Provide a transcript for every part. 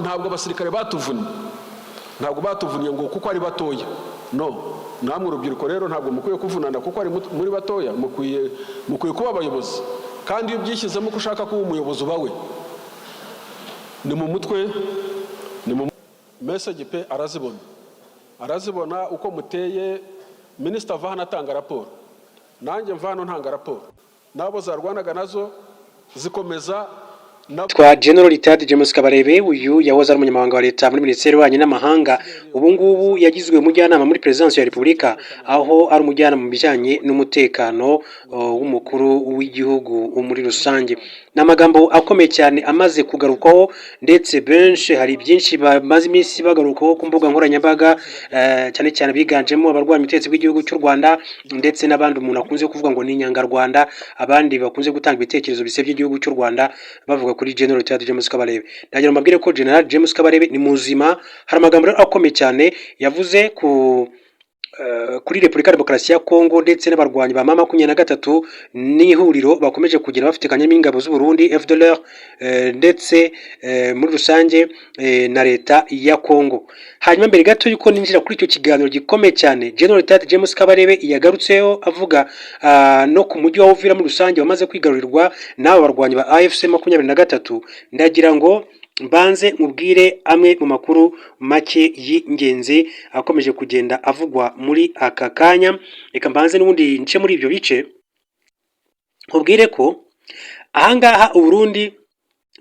ntabwo abasirikare batuvunnye ngo kuko ari batoya. No, namwe urubyiruko rero ntabwo mukwiye kuvunana kuko ari muri batoya, mukwiye kuba abayobozi. Kandi iyo byishyizemo ko ushaka kuba umuyobozi ubawe, ni mu mutwe, ni mu message pe arazibona uko muteye. Minisita ava hano atanga raporo, nanjye mva hano ntanga raporo, nabo zarwanaga nazo zikomeza. Twa General Retired James Kabarebe, uyu yahoze ari umunyamabanga wa leta muri Minisiteri y'Ububanyi n'Amahanga, ubu ngubu yagizwe umujyanama muri Perezidansi ya Repubulika, aho ari umujyanama mu bijyanye n'umutekano w'umukuru w'igihugu muri rusange. N'amagambo akomeye cyane amaze kugarukwaho, ndetse benshi hari byinshi bamaze iminsi bagarukaho ku mbuga nkoranyambaga, cyane cyane biganjemo abarwanya ubutegetsi bw'igihugu cy'u Rwanda, ndetse n'abandi umuntu akunze kuvuga ngo ni inyangarwanda, abandi bakunze gutanga ibitekerezo bisebya igihugu cy'u Rwanda bavuga kuri General Retired James Kabarebe. Ndagira mbabwire ko General James Kabarebe ni muzima. Hari amagambo akomeye cyane yavuze kuri Repubulika ya Demokarasi ya Kongo, ndetse n'abarwanyi ba M23 n'ihuriro bakomeje kugira bafitikanye n'ingabo z'u Burundi FDLR, ndetse muri rusange na leta ya Kongo. Hanyuma mbere gato yuko ninjira kuri icyo kiganiro gikomeye cyane General Retired James Kabarebe yagarutseho avuga no ku mujyi wa Uvira muri rusange wamaze kwigarurirwa n'aba barwanyi ba AFC 23, ndagira ngo mbanze mubwire amwe mu makuru make y'ingenzi akomeje kugenda avugwa muri aka kanya. Reka mbanze n'ubundi nce muri ibyo bice nkubwire ko ahangaha u Burundi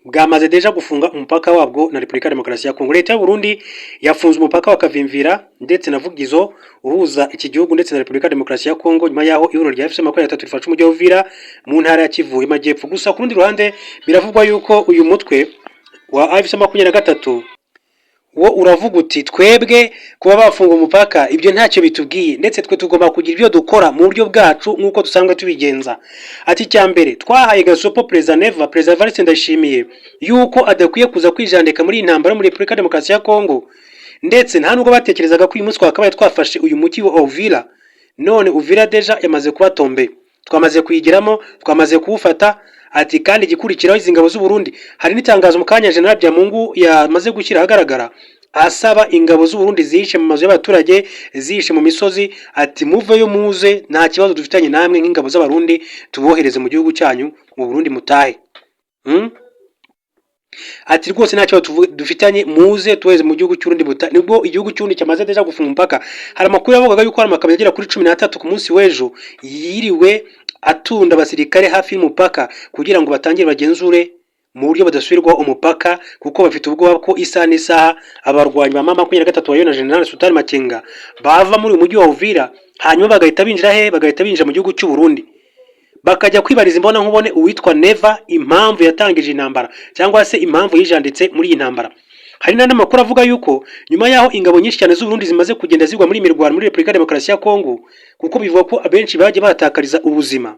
bwamaze deja gufunga umupaka wabwo na Repubulika ya Demokarasi ya Kongo. Leta y'u Burundi yafunze umupaka wa Kavimvira ndetse na Vugizo uhuza iki gihugu ndetse na Repubulika ya Demokarasi ya Kongo, nyuma yaho ihuriro rya FC 23 rifashe umujyi wa Uvira mu ntara ya Kivu y'Amajyepfo. Gusa ku rundi ruhande biravugwa yuko uyu mutwe wa AFC 23 wo uravuga uti twebwe kuba bafunga umupaka ibyo ntacyo bitubwiye, ndetse twe tugomba kugira ibyo dukora mu buryo bwacu nk'uko dusanzwe tubigenza. Ati cyambere twahaye gasopo President Evariste Ndayishimiye yuko adakwiye kuza kwijandika muri intambara muri Repubulika ya Demokarasi ya Kongo, ndetse nta nubwo batekerezaga ko uyu munsi twakabaye twafashe uyu mujyi wa Uvira. None Uvira deja yamaze kuba tombe, twamaze kuyigiramo, twamaze kuwufata. Ati kandi gikurikiraho izi ngabo z'u Burundi, hari n'itangazo mu kanya General Byamungu yamaze gushyira ahagaragara asaba ingabo z'u Burundi zihishe mu mazu y'abaturage, zihishe mu misozi. Ati muveyo muze, nta kibazo dufitanye namwe nk'ingabo z'abarundi, tubohereze mu gihugu cyanyu mu Burundi mutahe. Ati rwose nta kibazo dufitanye, muze tuweze mu gihugu cy'urundi mutahe. Nibwo igihugu cy'urundi cyamaze deja gufunga umupaka. Hari amakuru yavugaga yuko hari amakamyo agera kuri 13 ku munsi w'ejo yiriwe atunda abasirikare hafi y'umupaka kugira ngo batangire bagenzure mu buryo badasubirwaho umupaka, kuko bafite ubwoba ko isaha n'isaha abarwanyi ba M23 bayo na General Sultan Makenga bava muri umujyi wa Uvira, hanyuma bagahita binjira mu gihugu cy'u Burundi, bakajya kwibariza imbona nkubone uwitwa Neva impamvu yatangije intambara cyangwa se impamvu yijanditse muri iyi ntambara. Hari n'andi makuru avuga yuko nyuma yaho ingabo nyinshi cyane z'u Burundi zimaze kugenda zigwa muri mirwano muri Repubulika ya Demokarasi ya Kongo, kuko bivuga ko abenshi baje batakariza ubuzima,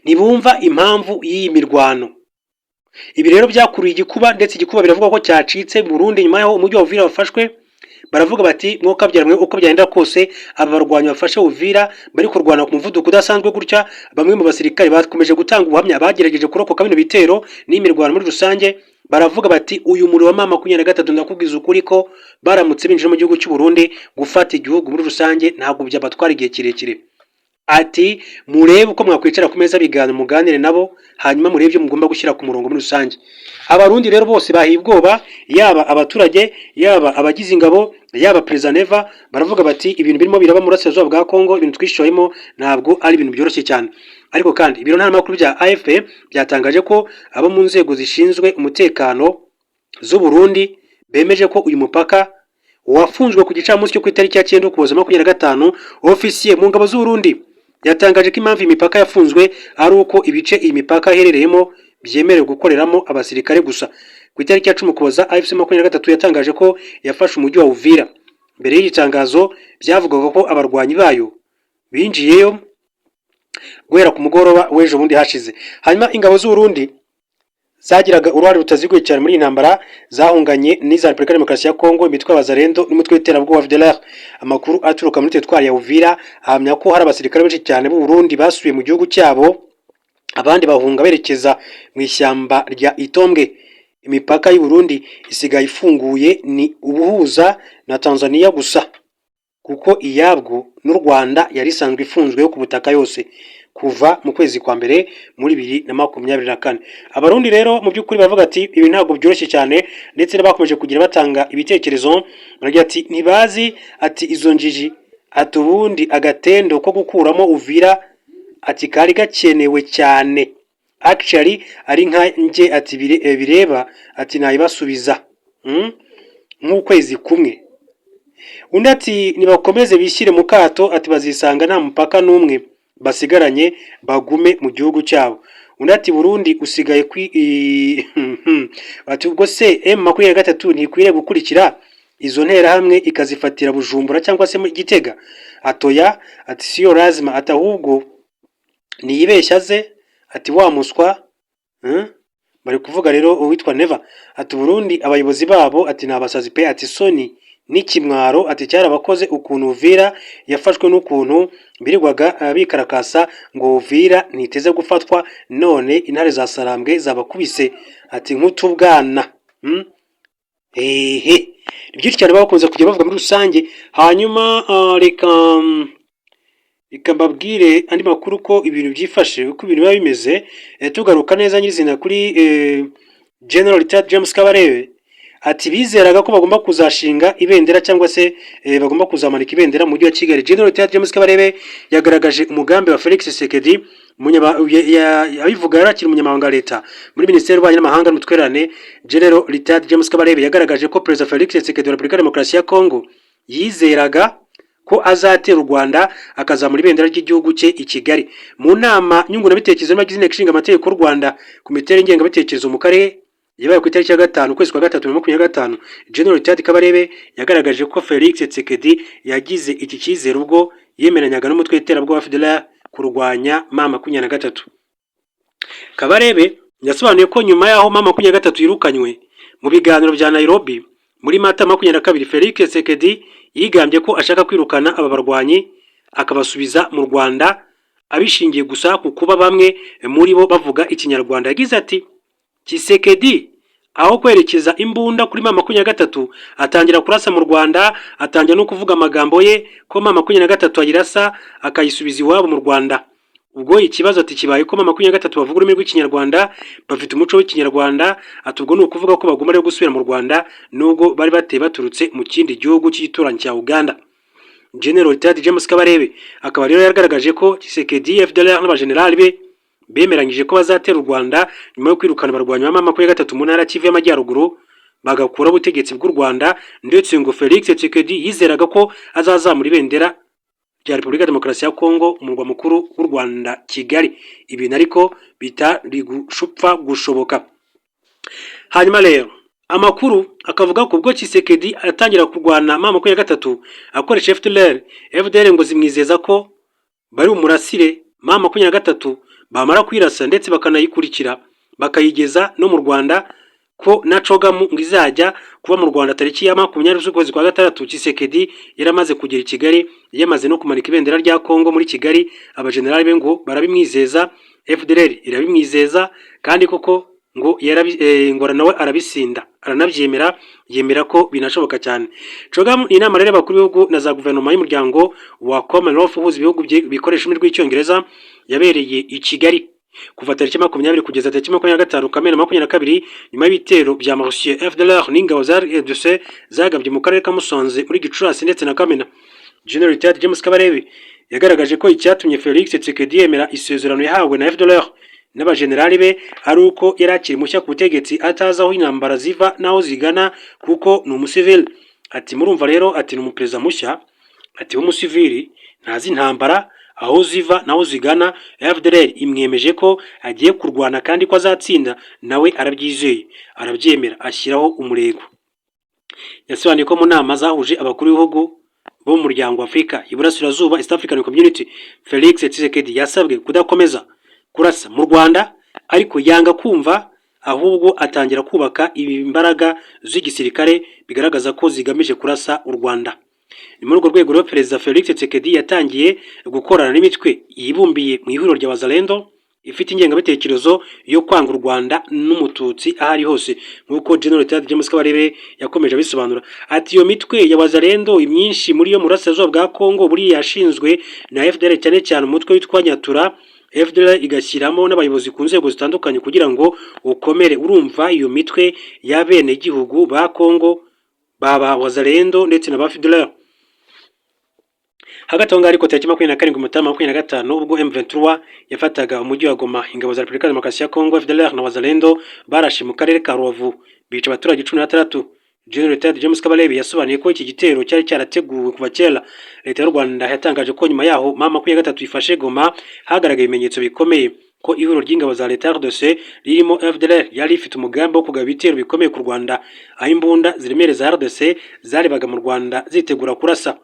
ntibumva impamvu y'iyi mirwano. Ibi rero byakuruye igikuba, ndetse igikuba biravuga ko cyacitse mu Burundi nyuma yaho umujyi wa Uvira wafashwe. Baravuga bati mwoka byaramwe uko byagenda kose abarwanyi bafashe Uvira bari kurwana ku muvuduko udasanzwe gutya. Bamwe mu basirikare bakomeje gutanga ubuhamya bagerageje kurokoka bino bitero n'imirwano muri rusange. Baravuga bati uyu muri wa M23 ndakubwiza ukuri ko baramutse binjira mu gihugu cy'u Burundi gufata igihugu muri rusange ntabwo byabatwara igihe kirekire. Ati murebe uko mwakwicara ku meza bigana muganire nabo, hanyuma murebe ibyo mugomba gushyira ku murongo muri rusange. Abarundi rero bose bahiye ubwoba, yaba abaturage, yaba abagize ingabo, yaba President Neva, baravuga bati ibintu birimo biraba mu burasirazuba bwa Kongo, ibintu twishoyemo ntabwo ari ibintu byoroshye cyane. Ariko kandi ibiro ntaramakuru bya AFP byatangaje ko abo mu nzego zishinzwe umutekano z'u Burundi bemeje ko uyu mupaka wafunzwe ku gicamunsi cyo ku itariki ya 9 Ukuboza 2025. Ofisiye mu ngabo z'u Burundi yatangaje ko impamvu imipaka yafunzwe ari uko ibice iyi mipaka iherereyemo byemerewe gukoreramo abasirikare gusa. Ku itariki ya 10 Ukuboza AFC 23 yatangaje ko yafashe umujyi wa Uvira. Mbere y'iri tangazo byavugaga ko abarwanyi bayo binjiyeyo guhera ku mugoroba w'ejo bundi hashize. Hanyuma ingabo z'u Burundi zagiraga uruhare rutaziguye cyane muri intambara zahunganye n'iza Repubulika ya Demokarasi ya Kongo, imitwe y'abazarendo n'umutwe w'iterabwoba FDLR. Amakuru aturuka muri teritwari ya Uvira ahamya ko hari abasirikare benshi cyane b'u Burundi basuye mu gihugu cyabo, abandi bahunga berekeza mu ishyamba rya Itombwe. imipaka y'u Burundi isigaye ifunguye ni ubuhuza na Tanzania gusa, kuko iyabwo n'u Rwanda yari isanzwe ifunzweho ku butaka yose kuva mu kwezi kwa mbere muri 2024. Abarundi rero mu by'ukuri bavuga ati ibi ntabwo byoroshye cyane, ndetse bakomeje kugira batanga ibitekerezo, baragira ati ntibazi ati izo njiji ati ubundi agatendo ko gukuramo Uvira ati kari gakenewe cyane, actually ari nka nje ati bireba ati nayibasubiza nk'ukwezi kumwe. Undi ati nibakomeze bishyire mu kato ati bazisanga nta mupaka n'umwe basigaranye bagume mu gihugu cyabo. Undi ati Burundi usigaye ati ubwo se M23 ntikwiriye gukurikira izo ntera hamwe ikazifatira Bujumbura cyangwa se Gitega? Atoya ati siyo lazima ati ahubwo niyibeshya ze ati wa muswa bari kuvuga rero uwitwa Neva ati Burundi abayobozi babo ati nabasazi pe ati soni n'ikimwaro ati cyarabakoze ukuntu Uvira yafashwe n'ukuntu birirwaga bikarakasa ngo Uvira niteze gufatwa, none intare za Sarambwe zabakubise ati nk'utubwana. Ibyinshi cyane bakunze kujya bavuga muri rusange. Hanyuma reka mbabwire andi makuru ko ibintu byifashe uko ibintu biba bimeze. Tugaruka neza nyirizina kuri General Richard James Kabarebe ati bizeraga ko bagomba kuzashinga ibendera cyangwa se bagomba kuzamanika ibendera mu mujyi wa Kigali. General Richard James Kabarebe yagaragaje umugambi wa Felix Tshisekedi abivuga yarakira umunyamabanga wa leta muri Minisiteri y'Ububanyi n'Amahanga n'Ubutwererane. General Richard James Kabarebe yagaragaje ko Perezida Felix Tshisekedi wa Repubulika ya Demokarasi ya Kongo yizeraga ko azatera u Rwanda akazamura ibendera ry'igihugu cye i Kigali. Mu nama nyunguranabitekerezo y'abagize inteko ishinga amategeko y'u Rwanda ku miterere ngengabitekerezo mu karere yabaye ku itariki ya 5 ukwezi kwa 3 2025, General Richard Kabarebe yagaragaje ko Felix Tshisekedi yagize iki cyizere ubwo yemeranyaga n'umutwe w'iterabwoba FDLR kurwanya M23. Kabarebe yasobanuye ko nyuma yaho M23 yirukanywe mu biganiro bya Nairobi muri Mata 22, Felix Tshisekedi yigambye ko ashaka kwirukana aba barwanyi akabasubiza mu Rwanda abishingiye gusa ku kuba bamwe muri bo bavuga ikinyarwanda. Yagize ati Tshisekedi aho kwerekeza imbunda kuri M23 atangira kurasa mu Rwanda, atangira no kuvuga amagambo ye ko M23 ayirasa akayisubiza iwabo mu Rwanda. Ubwo ikibazo ati kibaye ko M23 bavuga ururimi rw'ikinyarwanda, bafite umuco w'ikinyarwanda, ati ubwo ni ukuvuga ko bagomba rero gusubira mu Rwanda nubwo bari bateye baturutse mu kindi gihugu cy'igituranyi cya Uganda. General Richard James Kabarebe akaba rero yagaragaje ko Tshisekedi FDLR n'abajenerali be bemeranyije ko bazatera u Rwanda nyuma yo kwirukana abarwanyi ba M23 mu ntara Kivu y'Amajyaruguru bagakura ubutegetsi bw'u Rwanda, ndetse ngo Felix Tshisekedi yizeraga ko azazamura ibendera rya Repubulika ya Demokarasi ya Kongo umurwa mukuru w'u Rwanda Kigali. Ibintu ariko bitari gushoboka. Hanyuma rero amakuru akavuga ko ubwo Tshisekedi atangira kurwana M23 akoresha FDLR ngo zimwizeza ko bari umurasire M23 bamara kwirasa ndetse bakanayikurikira bakayigeza no mu Rwanda, ko na cogamu ngizajya kuba mu Rwanda tariki ya 20 z'ukwezi kwa 6. Tshisekedi yaramaze kugera i Kigali, yamaze no kumanika ibendera rya Kongo muri Kigali. Abajenerali be ngo barabimwizeza, FDLR irabimwizeza, kandi koko ngo ngora nawe arabisinda aranabyemera, yemera ko binashoboka cyane. Cogamu inama rero bakuru b'ibihugu na za guverinoma y'umuryango wa Commonwealth uhuza ibihugu bikoresha ururimi rw'icyongereza yabereye i Kigali kuva tariki 20 kugeza tariki 25 Kamena 2022, nyuma y'ibitero bya Monsieur FDLR n'ingabo za RDC zagabye mu karere ka Musanze muri Gicurasi ndetse na Kamena. General Richard James Kabarebe yagaragaje ko icyatumye Felix Tshisekedi yemera isezerano yahawe na FDLR n'abajenerali be ari uko yarakiri mushya ku butegetsi, atazi aho intambara ziva naho zigana kuko ni umusivili. Ati murumva rero ati ni umuperezida mushya, ati w'umusivili ntazi intambara aho ziva naho zigana. FDLR imwemeje ko agiye kurwana kandi ko azatsinda, nawe arabyizeye arabyemera ashyiraho umurego. Yasobanuye ko mu nama zahuje abakuru b'ibihugu bo mu muryango wa Afurika y'Iburasirazuba East African Community, Felix Tshisekedi yasabwe kudakomeza kurasa mu Rwanda, ariko yanga kumva, ahubwo atangira kubaka imbaraga z'igisirikare bigaragaza ko zigamije kurasa u Rwanda. Ni muri urwo rwego rero Perezida Felix Tshisekedi yatangiye gukorana n'imitwe yibumbiye mu ihuriro rya Wazalendo ifite ingengabitekerezo yo kwanga u Rwanda n'umututsi aho ari hose, nk'uko General Ted James Kabarebe yakomeje abisobanura. Ati iyo mitwe ya Wazalendo imyinshi muri yo murasirazuba bwa Kongo buriya yashinzwe na FDL, cyane cyane umutwe witwa Nyatura. FDL igashyiramo n'abayobozi ku nzego zitandukanye kugira ngo ukomere. Urumva iyo mitwe y'abene gihugu ba Kongo, baba Wazalendo ndetse na ba FDL. Hagati aho ngaho ariko tariki 27 Mutarama 2025 ubwo M23 yafataga umujyi wa Goma, ingabo za Repubulika ya Demokarasi ya Kongo FDLR na Wazalendo barashe mu karere ka Rubavu bica abaturage 16. General Ted James Kabarebe yasobanuye ko iki gitero cyari cyarateguwe kuva kera. Leta y'u Rwanda yatangaje ko nyuma yaho mama 23 ifashe Goma hagaragaye ibimenyetso bikomeye ko ihuriro ry'ingabo za Leta RDC ririmo FDLR yari ifite umugambi wo kugaba ibitero bikomeye ku Rwanda, aho imbunda ziremereye za RDC zarebaga mu Rwanda zitegura kurasa.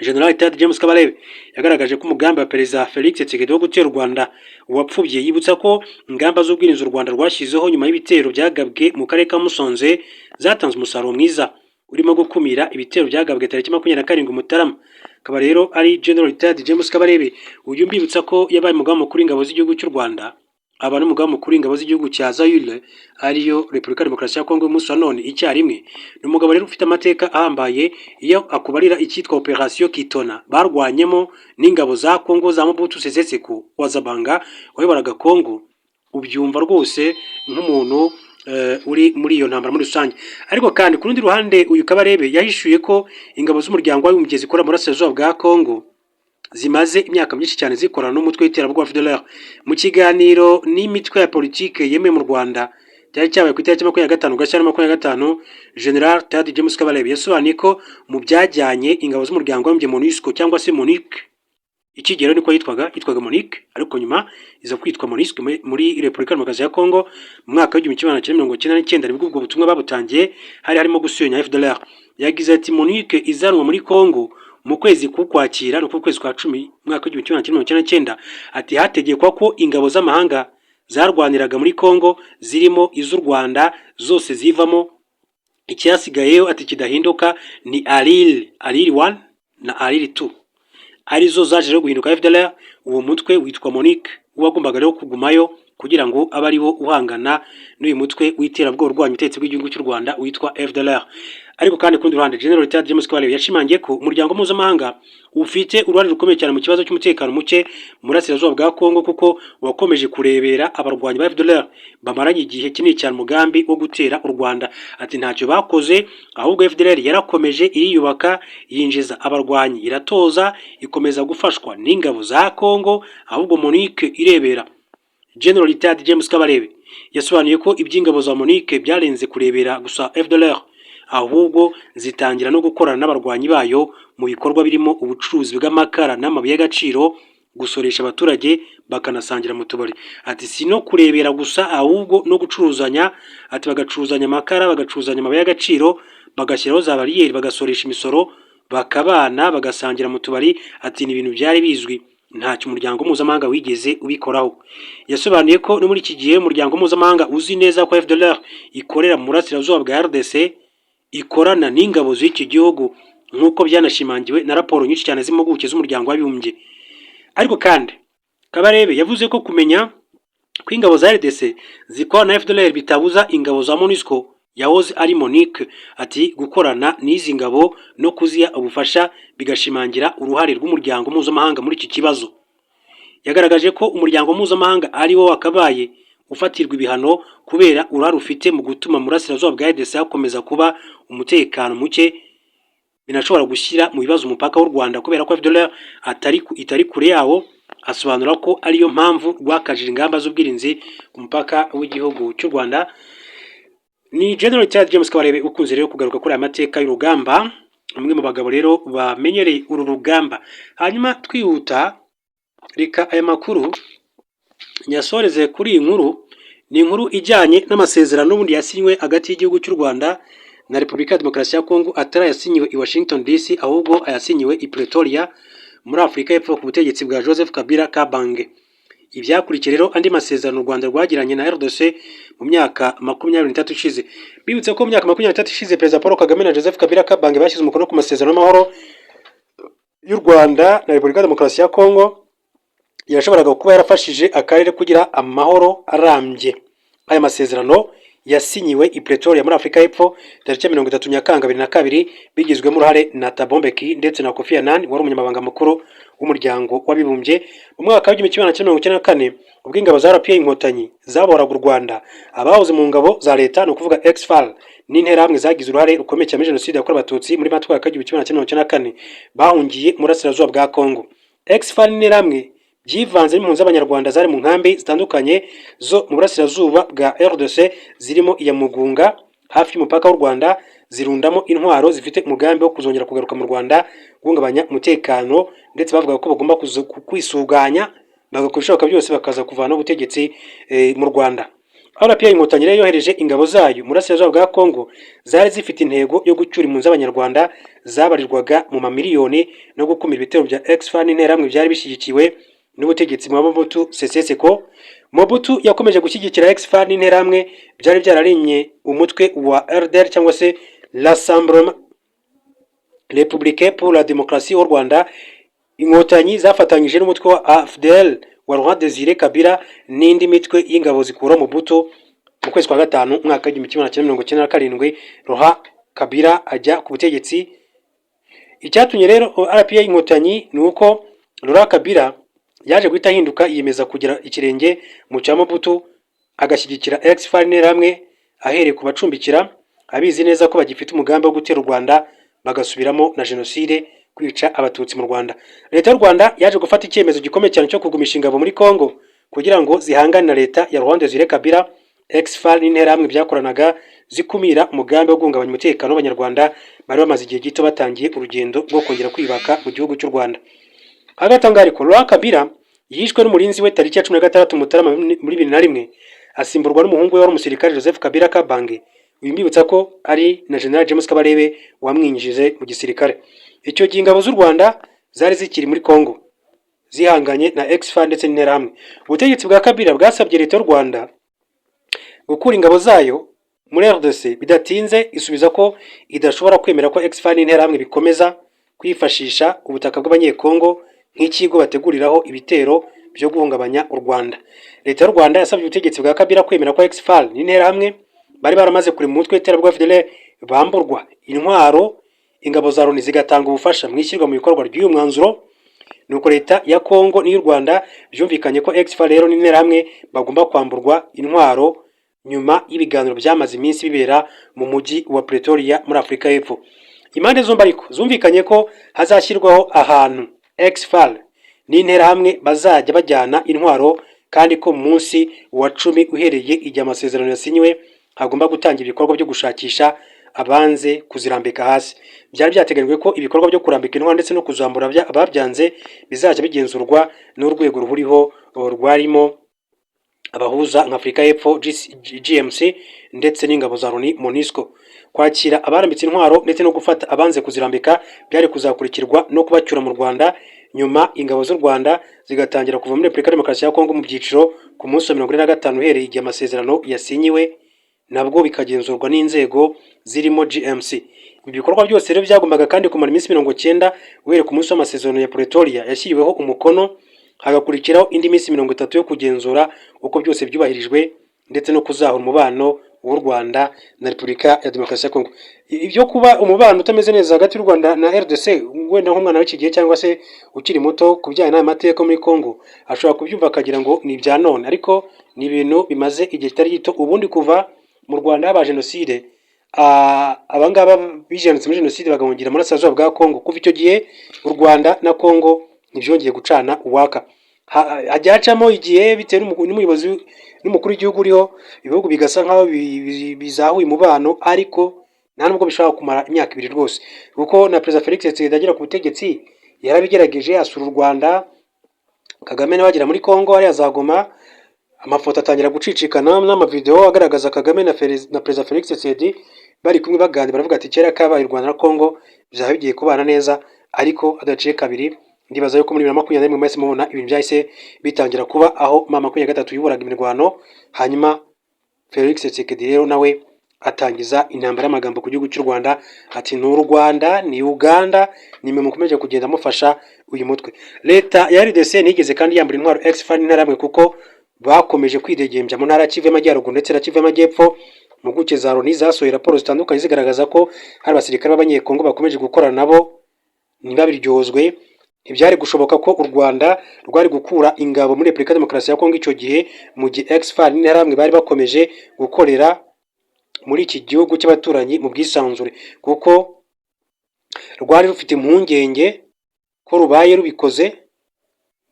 General Ted James Kabarebe yagaragaje ko umugambi wa Perezida Felix Tshisekedi wo gutera u Rwanda wapfubye, yibutsa ko ingamba z'ubwirinzi u Rwanda rwashyizeho nyuma y'ibitero byagabwe mu karere ka Musonze zatanze umusaruro mwiza urimo gukumira ibitero byagabwe tariki 27 Mutarama. Akaba rero ari General Ted James Kabarebe uyu mbibutsa ko yabaye umugaba mukuru w'ingabo z'igihugu cy'u Rwanda, aba n'umugaba mukuru w'ingabo z'igihugu cya Zaire ariyo Repubulika ya Demokarasi ya Kongo umunsi wa none icyarimwe. Ni umugabo rero ufite amateka ahambaye iyo akubarira icyitwa Operation Kitona barwanyemo n'ingabo za Kongo za Mobutu Sese Seko Wazabanga wayobaraga Kongo. Ubyumva rwose nk'umuntu uri muri iyo ntambara muri rusange. Ariko kandi ku rundi ruhande uyu Kabarebe yahishuye ko ingabo z'umuryango w'abibumbye zikora mu burasirazuba bwa Kongo zimaze imyaka myinshi cyane zikorana n'umutwe w'iterabwoba FDLR. Mu kiganiro n'imitwe ya politike yemewe mu Rwanda cyari cyabaye ku itariki 25 Gashyantare 2025, General Ted James Kabarebe yasobanuye ko mu byajyanye ingabo z'umuryango w'abibumbye MONUSCO cyangwa se MONUC, ikigero niko yitwaga MONUC, ariko nyuma iza kwitwa MONUSCO muri Repubulika ya Demokarasi ya Kongo mu mwaka w'1999 nibwo ubwo butumwa babutangiye, hari harimo gusenya FDLR. Yagize ati MONUC izanwa muri Kongo mu kwezi k'Ukwakira no ku kwezi kwa 10 mwaka w'1999. Ati hategekwa ko ingabo z'amahanga zarwaniraga muri Kongo zirimo iz'u Rwanda zose zivamo, icyasigayeyo ati kidahinduka ni Alil 1 na Alil 2 arizo zaje rero guhinduka FDLR. Uwo mutwe witwa MONUC wagombaga rero kugumayo kugira ngo abe ari bo uhangana n'uyu mutwe w'iterabwoba urwanya ubutegetsi bw'igihugu cy'u Rwanda witwa FDLR. Ariko kandi kundi ruhande General Ted James Kabarebe yashimangiye ko umuryango mpuzamahanga ufite uruhare rukomeye cyane mu kibazo cy'umutekano muke mu burasirazuba bwa Kongo, kuko wakomeje kurebera abarwanyi ba FDLR bamaranye igihe kinini cyane umugambi wo gutera u Rwanda. Ati ntacyo bakoze, ahubwo FDLR yarakomeje iriyubaka, yinjiza abarwanyi, iratoza, ikomeza gufashwa n'ingabo za Kongo, ahubwo MONUC irebera. General Ted James Kabarebe yasobanuye ko iby'ingabo za MONUC byarenze kurebera gusa FDLR, ahubwo zitangira no gukorana n'abarwanyi bayo mu bikorwa birimo ubucuruzi bw'amakara n'amabuye y'agaciro, gusoresha abaturage bakanasangira mu tubari. Ati si no kurebera gusa, ahubwo no gucuruzanya. Ati bagacuruzanya amakara, bagacuruzanya amabuye y'agaciro, bagashyiraho za bariyeri, bagasoresha imisoro, bakabana, bagasangira mu tubari. Ati ni ibintu byari bizwi, ntacyo umuryango mpuzamahanga wigeze ubikoraho. Yasobanuye ko no muri iki gihe umuryango mpuzamahanga uzi neza ko FDLR ikorera mu burasirazuba bwa RDC, ikorana n'ingabo z'iki gihugu nk'uko byanashimangiwe na raporo nyinshi cyane z'impuguke z'umuryango w'abibumbye. Ariko kandi Kabarebe yavuze ko kumenya ko ingabo za RDC zikorana na FDLR bitabuza ingabo za MONUSCO yahoze ari MONUC ati gukorana n'izi ngabo no kuziha ubufasha bigashimangira uruhare rw'umuryango mpuzamahanga muri iki kibazo. Yagaragaje ko umuryango mpuzamahanga ari wo wakabaye ufatirwa ibihano kubera uruhare ufite mu gutuma mu burasirazuba bwa RDC hakomeza kuba umutekano muke, binashobora gushyira mu bibazo umupaka w'u Rwanda kubera ko FDLR itari kure yawo. Asobanura ko ariyo mpamvu rwakajije ingamba z'ubwirinzi ku mupaka w'igihugu cy'u Rwanda. Ni General Ted James Kabarebe ukunze rero kugaruka kuri aya mateka y'urugamba, umwe mu bagabo rero bamenyereye uru rugamba. Hanyuma twihuta, reka aya makuru nyasoreze kuri iyi nkuru. Ni inkuru ijyanye n'amasezerano n'ubundi yasinywe hagati y'igihugu cy'u Rwanda na Repubulika ya Demokarasi ya Kongo, atari yasinyiwe i Washington DC, ahubwo ayasinyiwe i Pretoria muri Afurika y'Epfo ku butegetsi bwa Joseph Kabila Kabange. Ibyakurikiye rero andi masezerano u Rwanda rwagiranye na RDC mu myaka 23 ishize. Bibutse ko mu myaka 23 ishize Perezida Paul Kagame na Joseph Kabila Kabange bashyize umukono ku masezerano y'amahoro y'u Rwanda na Repubulika ya Demokarasi ya Kongo, yashoboraga kuba yarafashije akarere kugira amahoro arambye. Aya masezerano yasinyiwe i Pretoria muri Afurika y'Epfo tariki 30 Nyakanga 2002 bigizwemo uruhare na Thabo Mbeki ndetse na Kofi Annan wari umunyamabanga mukuru w'umuryango w'abibumbye. Mu mwaka wa 1994 ubwo ingabo za RPA Inkotanyi zaboraga u Rwanda, abahoze mu ngabo za leta no kuvuga ex-FAL n'interahamwe zagize uruhare rukomeye cyane muri jenoside yakorewe abatutsi muri Mata wa 1994 bahungiye mu burasirazuba bwa Kongo. Ex-FAL n'interahamwe byivanze n'impunzi z'abanyarwanda zari mu nkambi zitandukanye zo mu burasirazuba bwa RDC zirimo iya Mugunga hafi y'umupaka w'u Rwanda, zirundamo intwaro zifite umugambi wo kuzongera kugaruka mu Rwanda guhungabanya umutekano, ndetse bavuga ko bagomba kwisuganya bagakora ibishoboka byose bakaza kuvana ubutegetsi mu Rwanda. RPA Inkotanyi rero yohereje ingabo zayo mu burasirazuba bwa Kongo zari zifite intego yo gucyura impunzi z'abanyarwanda zabarirwaga mu mamiliyoni no gukumira ibitero bya ex-FAL n'interahamwe byari bishyigikiwe n'ubutegetsi bwa Mobutu Sese Seko. Mobutu yakomeje gushyigikira ex-FAL n'interahamwe byari byararinye umutwe wa RDR cyangwa se Rassemblement Républicain pour la Démocratie au Rwanda. Inkotanyi zafatanyije n'umutwe wa AFDL wa Laurent Désiré Kabila n'indi mitwe y'ingabo zikura Mobutu. Mu kwezi kwa gatanu mwaka wa 1997 Laurent Kabila ajya ku butegetsi. Icyatumye rero RPA Inkotanyi ni uko Laurent Kabila yaje guhita ahinduka, yiyemeza kugira ikirenge mu cya Mobutu, agashyigikira ex-FAL n'interahamwe ahereye ku bacumbikira, abizi neza ko bagifite umugambi wo gutera u Rwanda bagasubiramo na jenoside, kwica abatutsi mu Rwanda. Leta y'u Rwanda yaje gufata icyemezo gikomeye cyane cyo kugumisha ingabo muri Kongo kugira ngo zihangane na leta ya Laurent Désiré Kabila. Ex-FAL n'interahamwe byakoranaga zikumira umugambi wo guhungabanya umutekano w'abanyarwanda bari bamaze igihe gito batangiye urugendo rwo kongera kwibaka mu gihugu cy'u Rwanda. Hagati aho ariko Laurent Kabila yishwe n'umurinzi we tariki ya 16 Mutarama muri 2001, asimburwa n'umuhungu we wari umusirikare Joseph Kabila Kabange. Uyu mbibutsa ko ari na General James Kabarebe wamwinjije mu gisirikare. Icyo gihe ingabo z'u Rwanda zari zikiri muri Kongo zihanganye na ex-FAL ndetse n'interahamwe. Ubutegetsi bwa Kabila bwasabye leta y'u Rwanda gukura ingabo zayo muri RDC bidatinze, isubiza ko idashobora kwemera ko ex-FAL n'interahamwe bikomeza kwifashisha ubutaka bw'abanyekongo nk'ikigo bateguriraho ibitero byo guhungabanya u Rwanda. Leta y'u Rwanda yasabye ubutegetsi bwa Kabila kwemera ko ex-FAL n'interahamwe bari baramaze kuri mu mutwe w'iterabwoba FDLR bamburwa intwaro, ingabo za Loni zigatanga ubufasha mu ishyirwa mu bikorwa ry'uyu mwanzuro. Nuko leta ya Kongo n'iy'u Rwanda byumvikanye ko ex-FAL rero n'interahamwe bagomba kwamburwa intwaro nyuma y'ibiganiro byamaze iminsi bibera mu mujyi wa Pretoria muri Afurika y'Epfo. Impande zombi ariko zumvikanye ko hazashyirwaho ahantu ex-FAL n'interahamwe bazajya bajyana intwaro, kandi ko mu munsi wa 10 uhereye igihe amasezerano yasinyiwe hagomba gutangira ibikorwa byo gushakisha abanze kuzirambika hasi. Byari byateganyijwe ko ibikorwa byo kurambika intwaro ndetse no kuzambura ababyanze bizajya bigenzurwa n'urwego ruhuriho rwarimo abahuza nka Afurika y'Epfo GMC ndetse n'ingabo za Loni MONUSCO. Kwakira abarambitse intwaro ndetse no gufata abanze kuzirambika byari kuzakurikirwa no kubacyura mu Rwanda. Nyuma ingabo z'u Rwanda zigatangira kuva muri Repubulika Demokarasi ya Kongo mu byiciro ku munsi wa 45 uhereye igihe amasezerano yasinyiwe, nabwo bikagenzurwa n'inzego zirimo GMC. Ibi bikorwa byose rero byagombaga kandi kumara iminsi 90 uhereye ku munsi w'amasezerano ya Pretoria yashyiriweho umukono, hagakurikiraho indi minsi 30 yo kugenzura uko byose byubahirijwe ndetse no kuzahura umubano w'u Rwanda na Repubulika ya Demokarasi ya Kongo. Ibyo kuba umubano utameze neza hagati y'u Rwanda na RDC, wenda nk'umwana w'iki gihe cyangwa se ukiri muto kubijyanye n'amateka muri Kongo ashobora kubyumva akagira ngo ni ibya none, ariko ni ibintu bimaze igihe kitari gito. Ubundi kuva mu Rwanda haba jenoside, abangaba bijenutse muri jenoside bagahungira muri Burasirazuba bwa Kongo, kuva icyo gihe u Rwanda na Kongo ntibyongeye gucana uwaka. Hajyacamo igihe bitewe n'umuyobozi n'umukuru w'igihugu uriho, ibihugu bigasa nkaho bizahuye umubano, ariko nta nubwo bishobora kumara imyaka 2 rwose, kuko na Perezida Felix Tshisekedi agera ku butegetsi yarabigerageje asura u Rwanda. Kagame nawe agera muri Kongo ari azagoma, amafoto atangira gucicikana n'amavideo agaragaza Kagame na Perezida Felix Tshisekedi bari kumwe baganira, baravuga ati kera kabaye u Rwanda na Kongo bizaba bigiye kubana neza. Ariko adaciye kabiri ndibaza yuko muri 2021 mwese mubona ibintu byahise bitangira kuba, aho mama 23 yuburaga imirwano, hanyuma Felix Tshisekedi rero nawe atangiza intambara y'amagambo ku gihugu cy'u Rwanda ati ni u Rwanda ni Uganda nimwe mukomeje kugenda mufasha uyu mutwe. Leta ya RDC nigeze kandi yambura intwaro ex-FARC n'interahamwe kuko bakomeje kwidegembya mu ntara ya Kivu y'Amajyaruguru ndetse na Kivu y'Amajyepfo. Impuguke za Loni zasohoye raporo zitandukanye zigaragaza ko hari abasirikare b'abanyekongo bakomeje gukorana nabo ntibabiryozwe. Ibyari gushoboka ko u Rwanda rwari gukura ingabo muri Repubulika ya Demokarasi ya Kongo icyo gihe mu gihe ex-FARC n'interahamwe bari bakomeje gukorera muri iki gihugu cy'abaturanyi mu bwisanzure, kuko rwari rufite impungenge ko rubaye rubikoze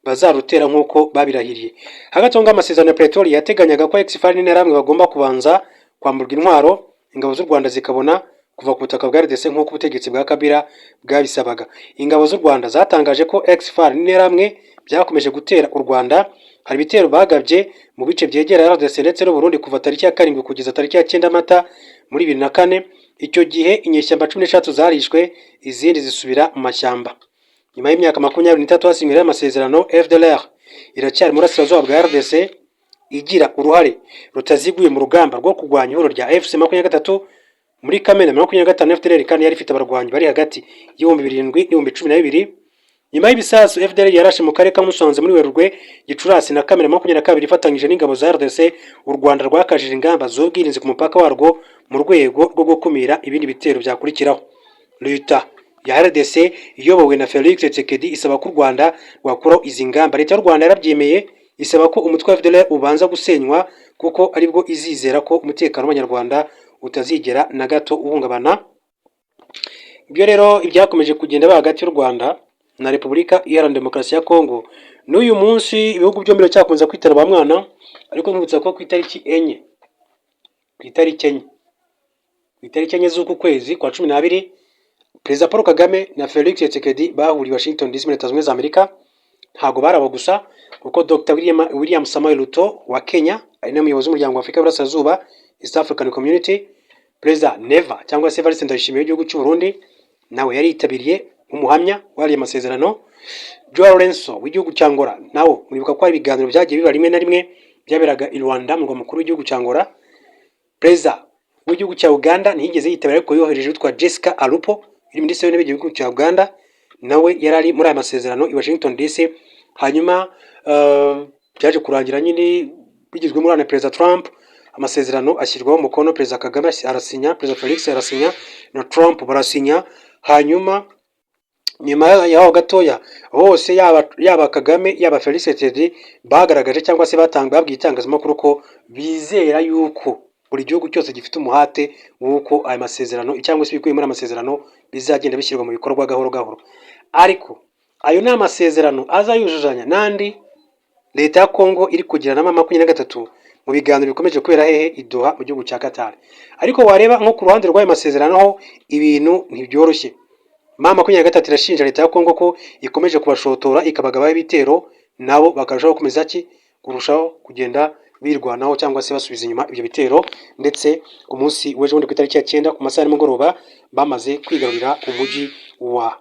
bazarutera nk'uko babirahiriye. Hagati aho ngaho amasezerano ya Pretoria yateganyaga ko ex-FARC n'interahamwe bagomba kubanza kwamburwa intwaro, ingabo z'u Rwanda zikabona kuva ku butaka bwa RDC nk'uko ubutegetsi bwa Kabila bwabisabaga. Ingabo z'u Rwanda zatangaje ko ex-FARC n'interahamwe byakomeje gutera u Rwanda. Hari ibitero bagabye mu bice byegera RDC ndetse n'u Burundi kuva tariki ya 7 kugeza tariki ya 9 Mata muri 2004. Icyo gihe inyeshyamba 13 zarishwe, izindi zisubira mu mashyamba. Nyuma y'imyaka 23 hasinyweho amasezerano, FDLR iracyari mu burasirazuba bwa RDC igira uruhare rutaziguye mu rugamba rwo kurwanya ihuriro rya FC23. Muri Kamena 2025 FDLR kandi yari ifite abarwanyi bari hagati y'ibihumbi 7 n'ibihumbi 12. Nyuma y'ibisasu FDLR yarashe mu karere ka Musanze muri Werurwe, Gicurasi na Kamena 2022 ifatanyije n'ingabo za RDC. U Rwanda rwakajije ingamba z'ubwirinzi ku mupaka warwo mu rwego rwo gukumira ibindi bitero byakurikiraho. Leta ya RDC iyobowe na Felix Tshisekedi isaba ko u Rwanda rwakuraho izi ngamba. Leta y'u Rwanda yarabyemeye, isaba ko umutwe wa FDLR ubanza gusenywa kuko aribwo izizera ko umutekano w'Abanyarwanda utazigera na gato uhungabana. Ibyo rero ibyakomeje kugenda hagati y'u Rwanda na Repubulika Iharanira Demokarasi ya Kongo. N'uyu munsi ibihugu byombi cyakunze kwitara ba mwana, ariko nkubutsa ko ku itariki enye z'uku kwezi kwa 12 Perezida Paul Kagame na Felix Tshisekedi bahuriye Washington DC muri Leta Zunze Ubumwe za Amerika. Ntago barabo gusa kuko Dr. William Samoei Ruto wa Kenya ari n'umuyobozi w'umuryango wa Afurika y'Uburasirazuba, East African Community. Perezida Neva cyangwa se Evariste Ndayishimiye w'igihugu cy'u Burundi nawe yari yitabiriye umuhamya wari amasezerano. Joao Lourenço w'igihugu cya Angola nawo muribuka ko ibiganiro byagiye biba rimwe na rimwe byaberaga i Rwanda mu mukuru w'igihugu cya Angola. Perezida w'igihugu cya Uganda ntiyigeze yitabira ariko yohereje witwa Jessica Alupo iri minisitiri w'intebe w'igihugu cya Uganda, nawe yari ari muri aya masezerano i Washington DC. Hanyuma byaje kurangira nyine bigizwe muri na Perezida Trump, amasezerano ashyirwaho umukono, Perezida Kagame arasinya, Perezida Felix arasinya na Trump barasinya. Hanyuma nyuma yaho gatoya hose yaba Kagame yaba Felix Tshisekedi bagaragaje cyangwa se babwiye itangazamakuru ko bizera yuko buri gihugu cyose gifite umuhate w'uko aya masezerano cyangwa se ibikubiye muri amasezerano bizagenda bishyirwa mu bikorwa gahoro gahoro. Ariko ayo ni amasezerano azayujujanya n'andi Leta ya Kongo iri kugira na 23 mu biganiro bikomeje kubera hehe i Doha mu gihugu cya Qatar. Ariko wareba nko ku ruhande rw'ayo masezerano ho ibintu ntibyoroshye. 23 irashinja Leta ya Kongo ko ikomeje kubashotora ikabagabaho ibitero, nabo bakarushaho kumeza kurushaho kugenda birwanaho cyangwa se basubiza inyuma ibyo bitero, ndetse ku munsi w'ejo bundi ku itariki ya 9 ku masaha y'umugoroba bamaze kwigarurira umujyi wa